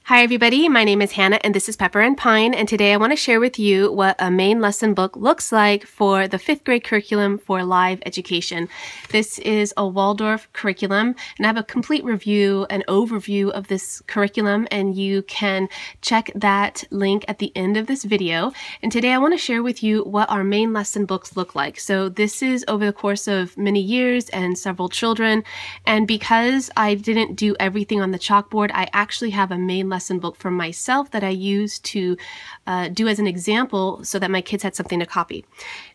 Hi everybody, my name is Hannah and this is Pepper and Pine, and today I want to share with you what a main lesson book looks like for the 5th grade curriculum for live education. This is a Waldorf curriculum and I have a complete review and overview of this curriculum, and you can check that link at the end of this video. And today I want to share with you what our main lesson books look like. So this is over the course of many years and several children, and because I didn't do everything on the chalkboard, I actually have a main lesson book for myself that I use to do as an example so that my kids had something to copy.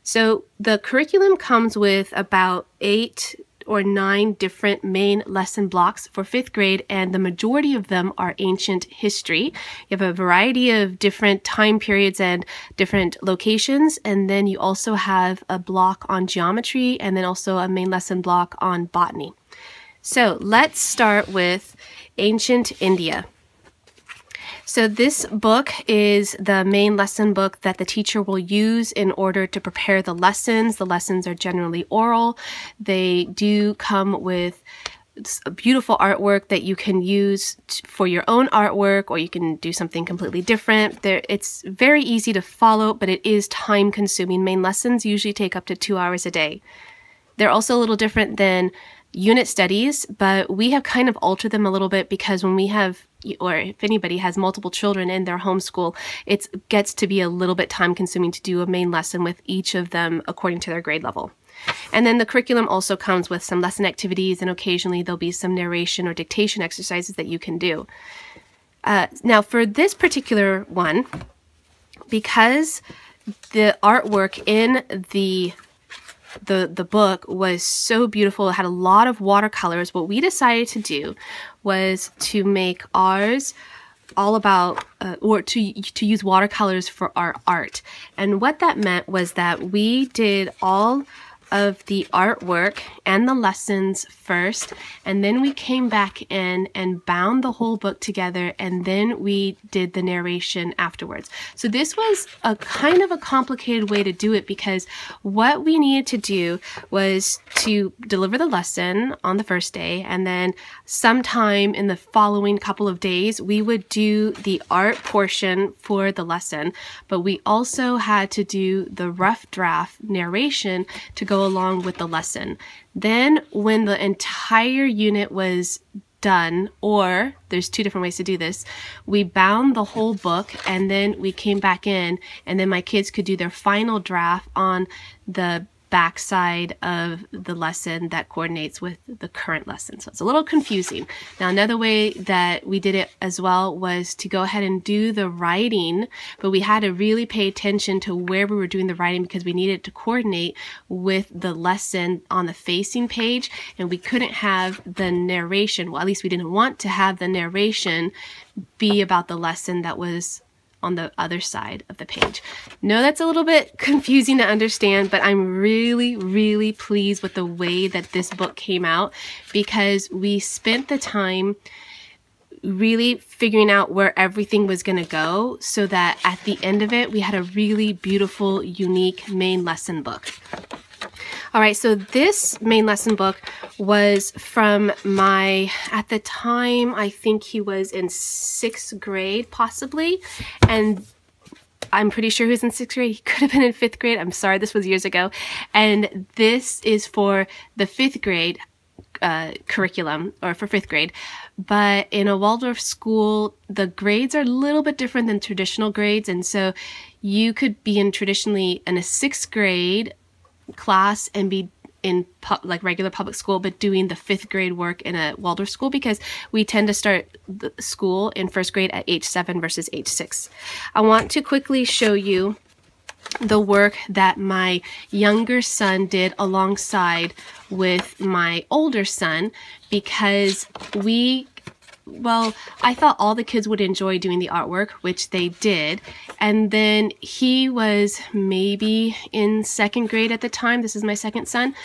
So the curriculum comes with about 8 or 9 different main lesson blocks for 5th grade, and the majority of them are ancient history. You have a variety of different time periods and different locations, and then you also have a block on geometry and then also a main lesson block on botany. So let's start with ancient India. So this book is the main lesson book that the teacher will use in order to prepare the lessons. The lessons are generally oral. They do come with a beautiful artwork that you can use for your own artwork, or you can do something completely different. It's very easy to follow, but it is time consuming. Main lessons usually take up to 2 hours a day. They're also a little different than unit studies, but we have kind of altered them a little bit because when we have, or if anybody has multiple children in their homeschool, it gets to be a little bit time consuming to do a main lesson with each of them according to their grade level. And then the curriculum also comes with some lesson activities, and occasionally there'll be some narration or dictation exercises that you can do. Now for this particular one, because the artwork in the book was so beautiful, it had a lot of watercolors, what we decided to do was to make ours all about, or to use watercolors for our art. And what that meant was that we did all of the artwork and the lessons first, and then we came back in and bound the whole book together, and then we did the narration afterwards. So this was a kind of a complicated way to do it, because what we needed to do was to deliver the lesson on the first day, and then sometime in the following couple of days we would do the art portion for the lesson, but we also had to do the rough draft narration to go along with the lesson. Then when the entire unit was done, or there's 2 different ways to do this, we bound the whole book and then we came back in, and then my kids could do their final draft on the back side of the lesson that coordinates with the current lesson. So it's a little confusing. Now another way that we did it as well was to go ahead and do the writing, but we had to really pay attention to where we were doing the writing because we needed to coordinate with the lesson on the facing page, and we couldn't have the narration, well at least we didn't want to have the narration be about the lesson that was on the other side of the page. No, that's a little bit confusing to understand, but I'm really pleased with the way that this book came out, because we spent the time really figuring out where everything was going to go so that at the end of it we had a really beautiful, unique main lesson book. All right, so this main lesson book was from at the time, I think he was in 6th grade, possibly, and I'm pretty sure he was in 6th grade. He could have been in 5th grade. I'm sorry, this was years ago. And this is for the 5th grade curriculum, or for 5th grade. But in a Waldorf school, the grades are a little bit different than traditional grades, and so you could be traditionally in a 6th grade class and be in like regular public school, but doing the 5th grade work in a Waldorf school, because we tend to start the school in 1st grade at age 7 versus age 6. I want to quickly show you the work that my younger son did alongside with my older son, because I thought all the kids would enjoy doing the artwork, which they did. And then he was maybe in 2nd grade at the time. This is my second son.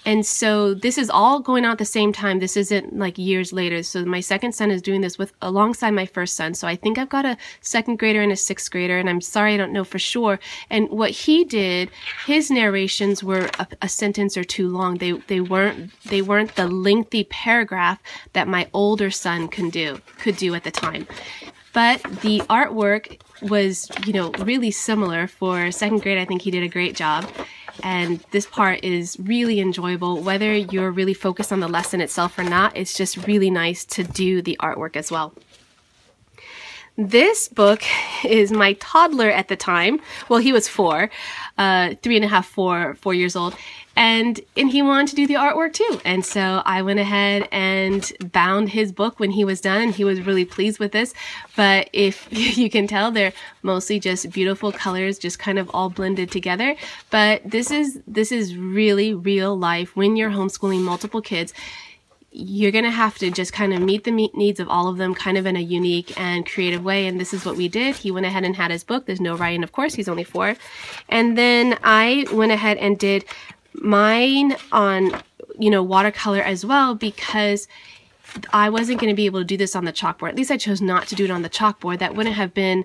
And so this is all going on at the same time. This isn't like years later. So my second son is doing this alongside my first son. So I think I've got a 2nd grader and a 6th grader, and I'm sorry I don't know for sure. And what he did, his narrations were a sentence or 2 long. They weren't the lengthy paragraph that my older son could do at the time. but the artwork was, really similar. For second grade, I think he did a great job. And this part is really enjoyable. Whether you're really focused on the lesson itself or not, it's just really nice to do the artwork as well. This book is my toddler at the time. Well, he was 4, 3.5, 4 years old. And he wanted to do the artwork too. And so I went ahead and bound his book when he was done, and he was really pleased with this. But if you can tell, they're mostly just beautiful colors, just kind of all blended together. But this is really real life. When you're homeschooling multiple kids, you're going to have to just kind of meet the needs of all of them kind of in a unique and creative way. And this is what we did. He went ahead and had his book. There's no writing, of course. He's only 4. And then I went ahead and did mine on, watercolor as well, because I wasn't going to be able to do this on the chalkboard. At least I chose not to do it on the chalkboard. That wouldn't have been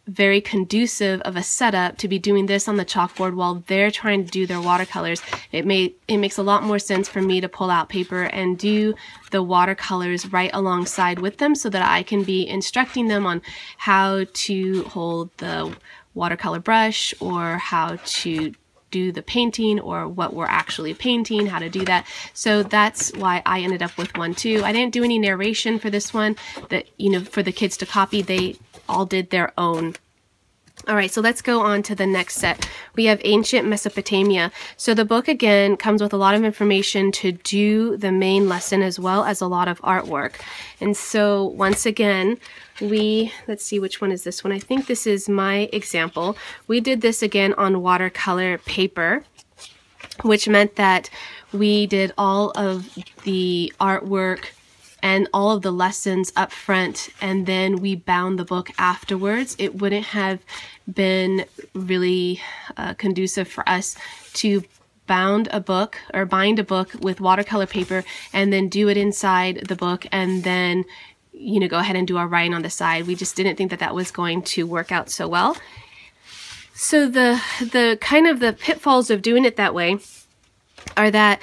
very conducive of a setup to be doing this on the chalkboard while they're trying to do their watercolors. It makes a lot more sense for me to pull out paper and do the watercolors right alongside with them, so that I can be instructing them on how to hold the watercolor brush, or how to do the painting, or what we're actually painting, how to do that. So that's why I ended up with one too. I didn't do any narration for this one, that for the kids to copy. They all did their own. All right, so let's go on to the next set. We have Ancient Mesopotamia. So the book, again, comes with a lot of information to do the main lesson, as well as a lot of artwork. And so once again, let's see, which one is this one? I think this is my example. We did this again on watercolor paper, which meant that we did all of the artwork and all of the lessons up front, and then we bound the book afterwards. It wouldn't have been really conducive for us to bind a book with watercolor paper and then do it inside the book, and then go ahead and do our writing on the side. We just didn't think that that was going to work out so well. So the kind of the pitfalls of doing it that way are that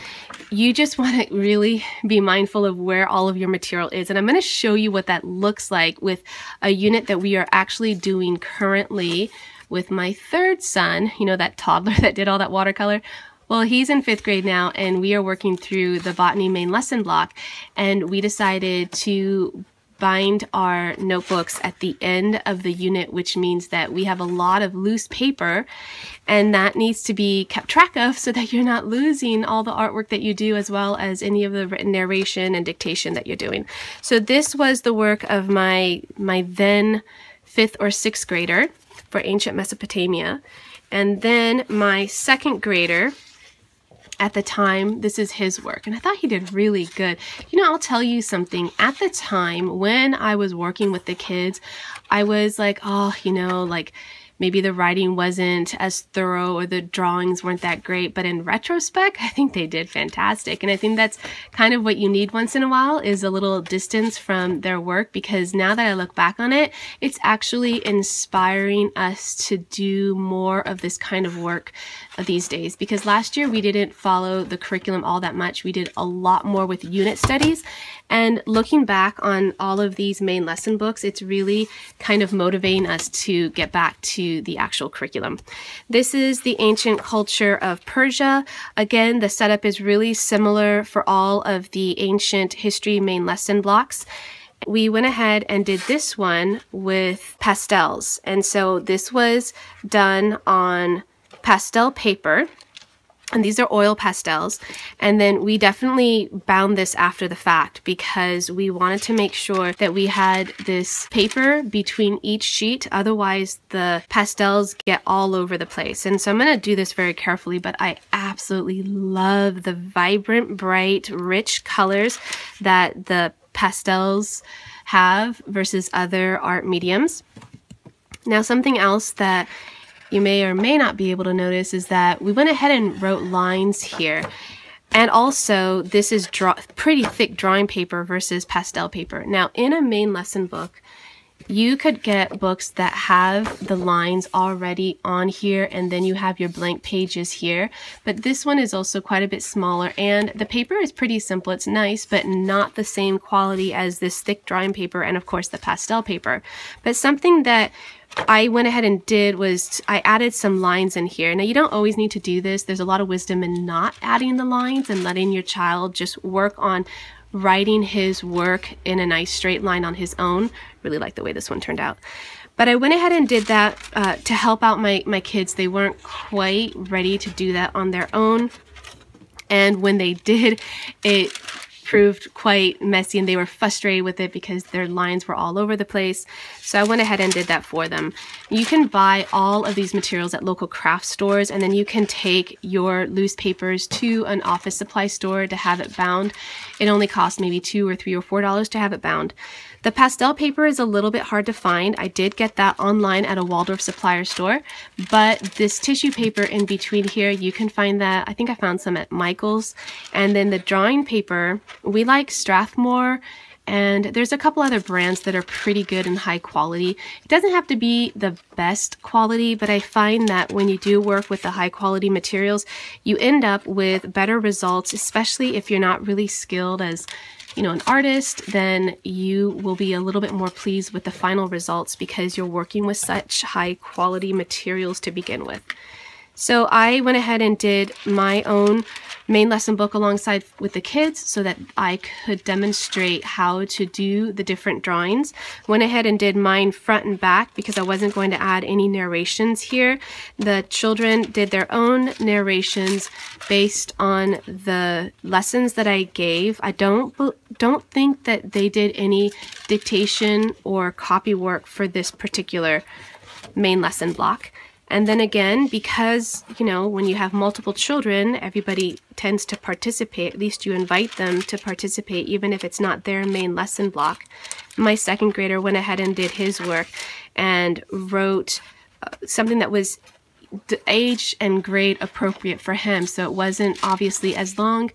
you just want to really be mindful of where all of your material is. And I'm going to show you what that looks like with a unit that we are actually doing currently with my 3rd son, that toddler that did all that watercolor. Well, he's in 5th grade now, and we are working through the botany main lesson block, and we decided to bind our notebooks at the end of the unit, which means that we have a lot of loose paper, and that needs to be kept track of so that you're not losing all the artwork that you do, as well as any of the written narration and dictation that you're doing. So this was the work of my then 5th or 6th grader for Ancient Mesopotamia. And then my 2nd grader, at the time, this is his work, and I thought he did really good. I'll tell you something. At the time when I was working with the kids, I was like, maybe the writing wasn't as thorough, or the drawings weren't that great. But in retrospect, I think they did fantastic. And I think that's kind of what you need once in a while, is a little distance from their work, because now that I look back on it, it's actually inspiring us to do more of this kind of work these days. Because last year we didn't follow the curriculum all that much. We did a lot more with unit studies. And looking back on all of these main lesson books, it's really kind of motivating us to get back to the actual curriculum. This is the ancient culture of Persia. Again, the setup is really similar for all of the ancient history main lesson blocks. We went ahead and did this one with pastels. And so this was done on pastel paper. And these are oil pastels. And then we definitely bound this after the fact, because we wanted to make sure that we had this paper between each sheet. Otherwise, the pastels get all over the place. And so I'm going to do this very carefully, but I absolutely love the vibrant, bright, rich colors that the pastels have versus other art mediums. Now, something else that you may or may not be able to notice is that we went ahead and wrote lines here. And also, this is pretty thick drawing paper versus pastel paper. Now, in a main lesson book, You could get books that have the lines already on here and then you have your blank pages here. But this one is also quite a bit smaller and the paper is pretty simple. It's nice, but not the same quality as this thick drawing paper and of course the pastel paper. But something that I went ahead and did was I added some lines in here. Now you don't always need to do this. There's a lot of wisdom in not adding the lines and letting your child just work on writing his work in a nice straight line on his own. Really like the way this one turned out. But I went ahead and did that to help out my kids. They weren't quite ready to do that on their own. And when they did, it proved quite messy and they were frustrated with it because their lines were all over the place. So I went ahead and did that for them. You can buy all of these materials at local craft stores and then you can take your loose papers to an office supply store to have it bound. It only costs maybe $2 or $3 or $4 to have it bound. The pastel paper is a little bit hard to find. I did get that online at a Waldorf supplier store, but this tissue paper in between here, you can find that. I think I found some at Michael's. And then the drawing paper, we like Strathmore, and there's a couple other brands that are pretty good and high quality. It doesn't have to be the best quality, but I find that when you do work with the high quality materials, you end up with better results, especially if you're not really skilled as an artist. Then you will be a little bit more pleased with the final results because you're working with such high quality materials to begin with. So I went ahead and did my own main lesson book alongside with the kids so that I could demonstrate how to do the different drawings. Went ahead and did mine front and back because I wasn't going to add any narrations here. The children did their own narrations based on the lessons that I gave. I don't think that they did any dictation or copy work for this particular main lesson block. And then again, because, when you have multiple children, everybody tends to participate. At least you invite them to participate, even if it's not their main lesson block. My second grader went ahead and did his work and wrote something that was age and grade appropriate for him. So it wasn't obviously as long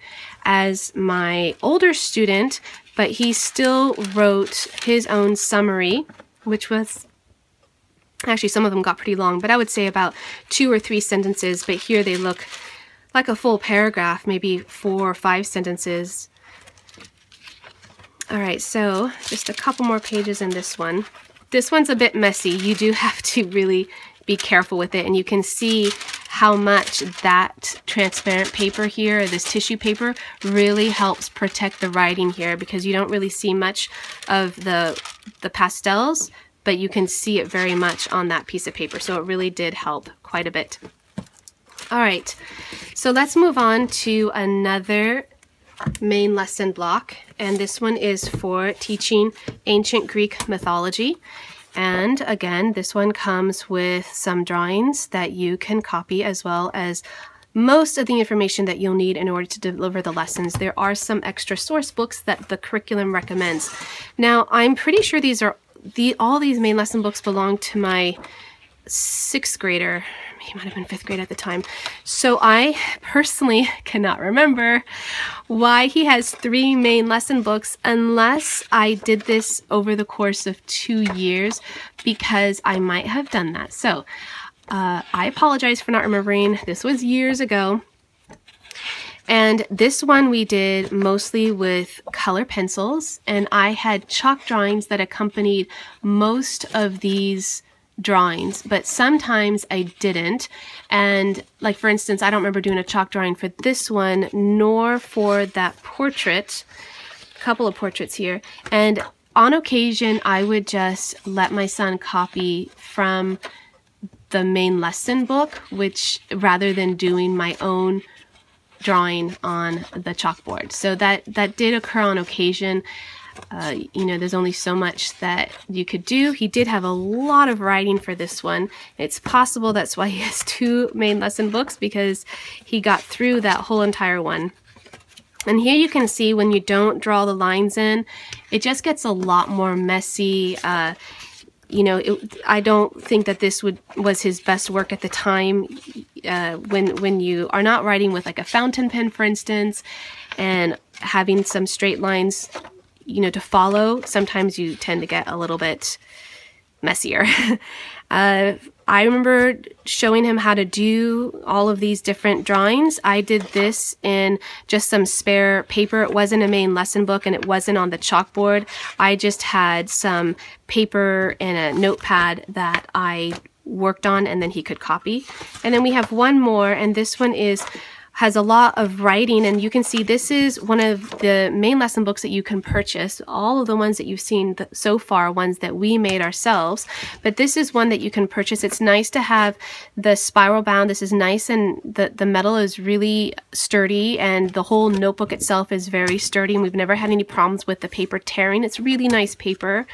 as my older student, but he still wrote his own summary, which was actually, some of them got pretty long, but I would say about 2 or 3 sentences, but here they look like a full paragraph, maybe 4 or 5 sentences. All right, so just a couple more pages in this one. This one's a bit messy. You do have to really be careful with it, and you can see how much that transparent paper here, this tissue paper, really helps protect the writing here because you don't really see much of the pastels, but you can see it very much on that piece of paper. So it really did help quite a bit. All right, so let's move on to another main lesson block. And this one is for teaching ancient Greek mythology. And again, this one comes with some drawings that you can copy as well as most of the information that you'll need in order to deliver the lessons. There are some extra source books that the curriculum recommends. Now, I'm pretty sure all these main lesson books belong to my 6th grader. He might have been 5th grade at the time. So I personally cannot remember why he has 3 main lesson books unless I did this over the course of 2 years, because I might have done that. So I apologize for not remembering. This was years ago. And this one we did mostly with color pencils, and I had chalk drawings that accompanied most of these drawings, but sometimes I didn't. And like, for instance, I don't remember doing a chalk drawing for this one, nor for that portrait, a couple of portraits here. And on occasion, I would just let my son copy from the main lesson book, which rather than doing my own drawing on the chalkboard. So that did occur on occasion. There's only so much that you could do. He did have a lot of writing for this one. It's possible that's why he has 2 main lesson books, because he got through that whole entire one. And here you can see when you don't draw the lines in, it just gets a lot more messy. I don't think that this was his best work at the time. When you are not writing with like a fountain pen, for instance, and having some straight lines, you know, to follow, sometimes you tend to get a little bit messier. I remember showing him how to do all of these different drawings. I did this in just some spare paper. It wasn't a main lesson book and it wasn't on the chalkboard. I just had some paper and a notepad that I worked on and then he could copy. And then we have one more, and this one has a lot of writing, and you can see this is one of the main lesson books that you can purchase. All of the ones that you've seen so far, ones that we made ourselves, but this is one that you can purchase. It's nice to have the spiral bound. This is nice, and the metal is really sturdy, and the whole notebook itself is very sturdy, and we've never had any problems with the paper tearing. It's really nice paper,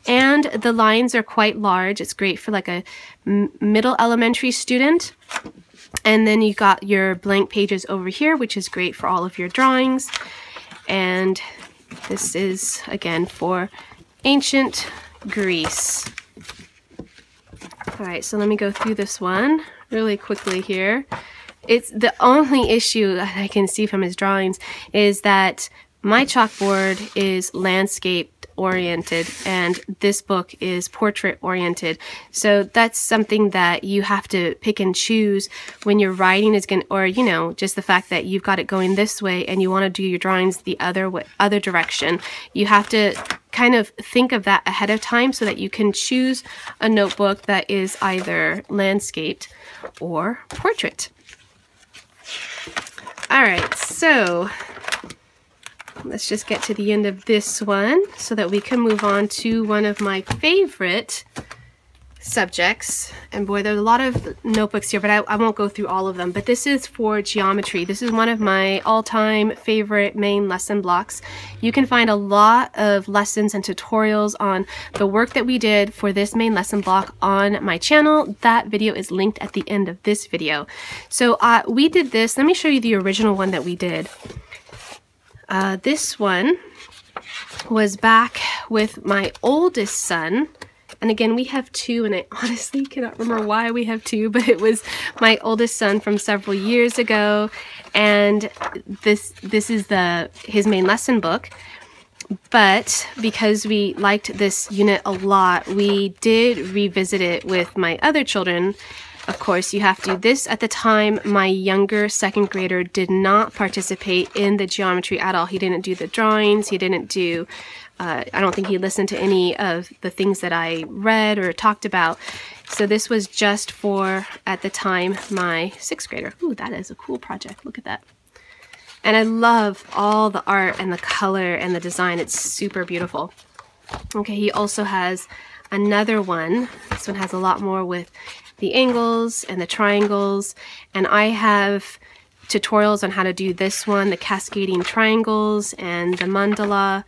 and the lines are quite large. It's great for like a middle elementary student. And then you got your blank pages over here, which is great for all of your drawings. And this is, again, for ancient Greece. All right, so let me go through this one really quickly here. It's the only issue that I can see from his drawings is that my chalkboard is landscape oriented and this book is portrait oriented. So that's something that you have to pick and choose when your writing is going, or you know, just the fact that you've got it going this way and you want to do your drawings the other direction. You have to kind of think of that ahead of time so that you can choose a notebook that is either landscaped or portrait. All right, so let's just get to the end of this one so that we can move on to one of my favorite subjects. And boy, there's a lot of notebooks here, but I won't go through all of them. But this is for geometry. This is one of my all-time favorite main lesson blocks. You can find a lot of lessons and tutorials on the work that we did for this main lesson block on my channel. That video is linked at the end of this video. So we did this. Let me show you the original one that we did. This one was back with my oldest son, and again we have two, and I honestly cannot remember why we have two, but it was my oldest son from several years ago, and this is his main lesson book. But because we liked this unit a lot, we did revisit it with my other children. Of course, you have to. This, at the time, my younger second grader did not participate in the geometry at all. He didn't do the drawings. He didn't do, I don't think he listened to any of the things that I read or talked about. So this was just for, at the time, my sixth grader. Ooh, that is a cool project. Look at that. And I love all the art and the color and the design. It's super beautiful. Okay, he also has another one. This one has a lot more with the angles and the triangles, and I have tutorials on how to do this one, the cascading triangles and the mandala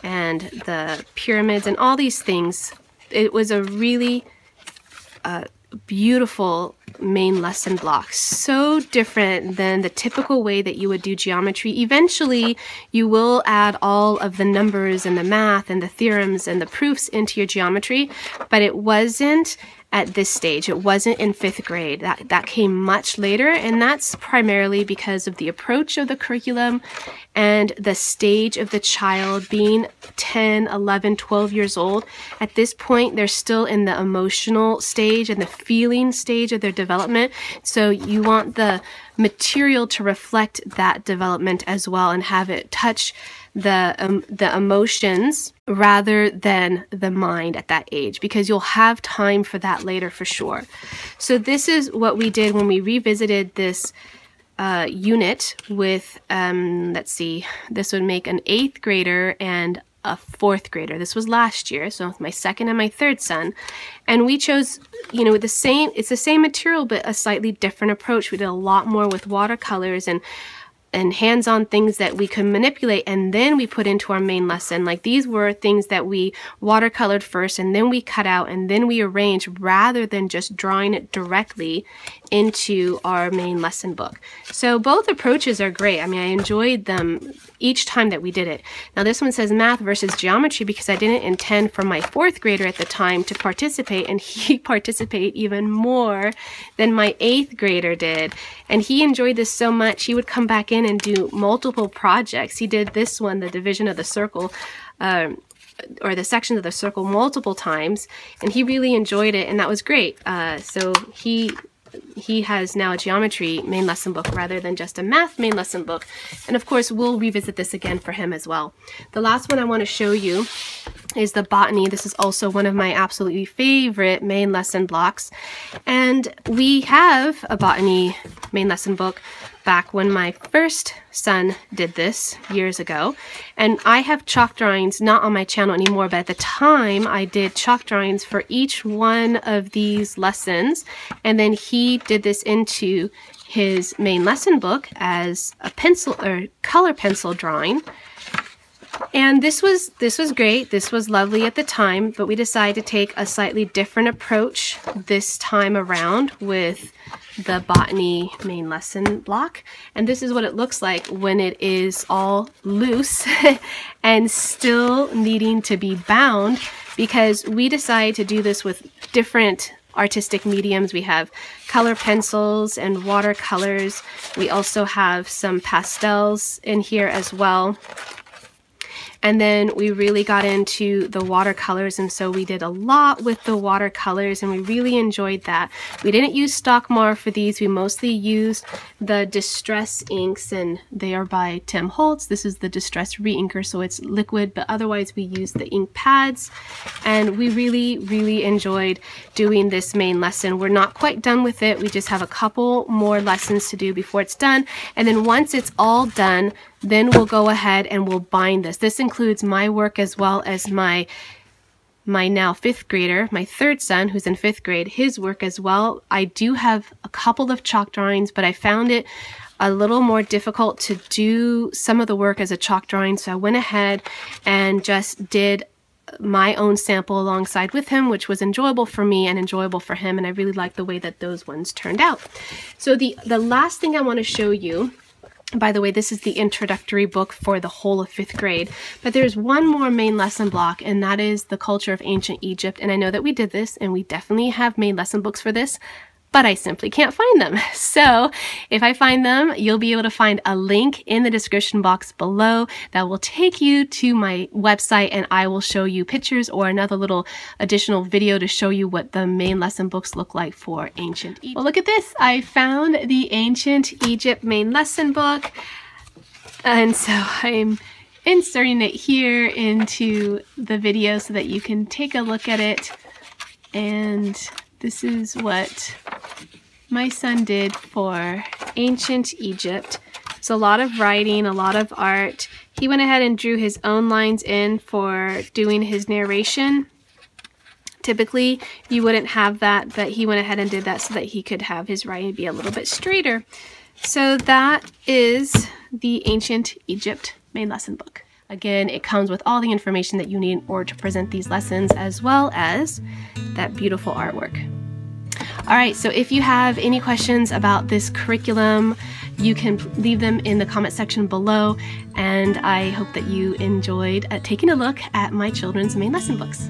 and the pyramids and all these things. It was a really beautiful main lesson block, so different than the typical way that you would do geometry. Eventually you will add all of the numbers and the math and the theorems and the proofs into your geometry, but it wasn't at this stage. It wasn't in 5th grade. That came much later, and that's primarily because of the approach of the curriculum and the stage of the child being 10, 11, 12 years old. At this point, they're still in the emotional stage and the feeling stage of their development. So you want the material to reflect that development as well and have it touch the emotions rather than the mind at that age, because you'll have time for that later for sure. So this is what we did when we revisited this unit with, let's see, this would make an 8th grader and a 4th grader. This was last year, so my second and my third son. And we chose, you know, it's the same material, but a slightly different approach. We did a lot more with watercolors and hands-on things that we could manipulate, and then we put into our main lesson. Like, these were things that we watercolored first, and then we cut out, and then we arranged, rather than just drawing it directly into our main lesson book. So both approaches are great. I mean, I enjoyed them each time that we did it. Now this one says math versus geometry because I didn't intend for my 4th grader at the time to participate, and he participated even more than my 8th grader did. And he enjoyed this so much, he would come back in and do multiple projects. He did this one, the division of the circle, or the sections of the circle multiple times, and he really enjoyed it, and that was great. So he has now a geometry main lesson book rather than just a math main lesson book. And of course, we'll revisit this again for him as well. The last one I want to show you is the botany. This is also one of my absolutely favorite main lesson blocks. And we have a botany main lesson book back when my first son did this years ago. And I have chalk drawings, not on my channel anymore, but at the time I did chalk drawings for each one of these lessons. And then he did this into his main lesson book as a pencil or color pencil drawing. And this was great. This was lovely at the time, but we decided to take a slightly different approach this time around with the botany main lesson block. And this is what it looks like when it is all loose and still needing to be bound, because we decided to do this with different artistic mediums. We have color pencils and watercolors. We also have some pastels in here as well. And then we really got into the watercolors, and so we did a lot with the watercolors, and we really enjoyed that. We didn't use Stockmar for these. We mostly used the Distress inks, and they are by Tim Holtz. This is the Distress re-inker, so it's liquid, but otherwise we used the ink pads, and we really enjoyed doing this main lesson. We're not quite done with it. We just have a couple more lessons to do before it's done, and then once it's all done, then we'll go ahead and we'll bind this. This includes my work as well as my now 5th grader, my third son who's in 5th grade, his work as well. I do have a couple of chalk drawings, but I found it a little more difficult to do some of the work as a chalk drawing, so I went ahead and just did my own sample alongside with him, which was enjoyable for me and enjoyable for him, and I really liked the way that those ones turned out. So the last thing I want to show you, by the way, this is the introductory book for the whole of 5th grade, but there's one more main lesson block, and that is the culture of ancient Egypt. And I know that we did this, and we definitely have main lesson books for this, but I simply can't find them. So if I find them, you'll be able to find a link in the description box below that will take you to my website, and I will show you pictures or another little additional video to show you what the main lesson books look like for ancient Egypt. Well, look at this. I found the ancient Egypt main lesson book, and so I'm inserting it here into the video so that you can take a look at it. And this is what my son did for ancient Egypt. It's a lot of writing, a lot of art. He went ahead and drew his own lines in for doing his narration. Typically, you wouldn't have that, but he went ahead and did that so that he could have his writing be a little bit straighter. So that is the ancient Egypt main lesson book. Again, it comes with all the information that you need in order to present these lessons, as well as that beautiful artwork. All right, so if you have any questions about this curriculum, you can leave them in the comment section below, and I hope that you enjoyed taking a look at my children's main lesson books.